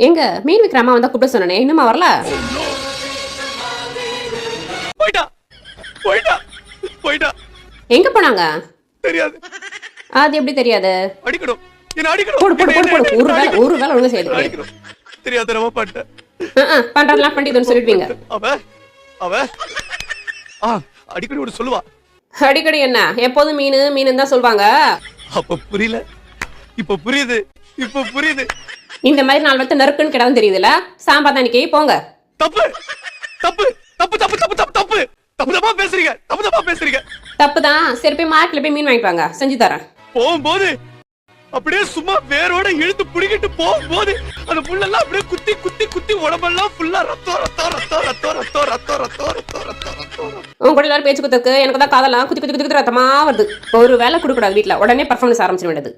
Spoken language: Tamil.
எங்க மீன் விக்கிற அம்மா வந்தா கூப்பிட சொன்னனே, இன்னுமா வரல? போயிட்டா போயிட்டா போயிட்டா. எங்க போனாங்க? தெரியாது. அது எப்படி தெரியாது? அடிக்கணும் என்ன அடிக்கணும். போடு போடு போடு போடு. ஒரு வேலை ஒழுங்கா செய்யுது. அடிக்கணும். தெரியாத நம்ம பண்ணிட்டேன். பண்றதெல்லாம் பண்ணிட்டுன்னு சொல்லிடுவீங்க. அவ அவ அடிக்கடி ஒரு சொல்லுவா. அடிக்கடி என்ன எப்போதும் மீன் மீன் தான் சொல்லுவாங்க. அப்ப புரியல, இப்ப புரியுது, இப்ப புரியுது. இந்த மாதிரி 4 வத்து நறுக்குன்னு கிடவும் தெரியுதுல. சாம்பார் தானிக்கே போங்க. தப்பு தப்பு தப்பு தப்பு தப்பு தப்பு தப்பு தப்பு தப்பா பேசுறீங்க, தப்பு தப்பா பேசுறீங்க. தப்பு தான். சரி போய் மார்க்கெட்ல போய் மீன் வாங்கிட்டு வாங்க, செஞ்சு தரேன். போகும்போது அப்படியே சும்மா வேரோட இழுத்து பிடிக்கிட்டு போகும்போது அந்த புல்லெல்லாம் அப்படியே குத்தி குத்தி குத்தி உடம்பெல்லாம் ஃபுல்லா ரத்தம் ரத்தம் ரத்தம் ரத்தம் ரத்தம் ரத்தம் ரத்தம் ரத்தம் ரத்தம் ரத்தம். உங்க கூட எல்லாரும் பேச்சு குத்துக்கு எனக்கு தான் காதெல்லாம் குத்தி குத்தி குத்தி ரத்தமா வருது. ஒரு வேலை கொடுக்கூடாது வீட்டுல, உடனே பர்ஃபார்மன்ஸ் ஆரம்பிச்சிட வேண்டியது.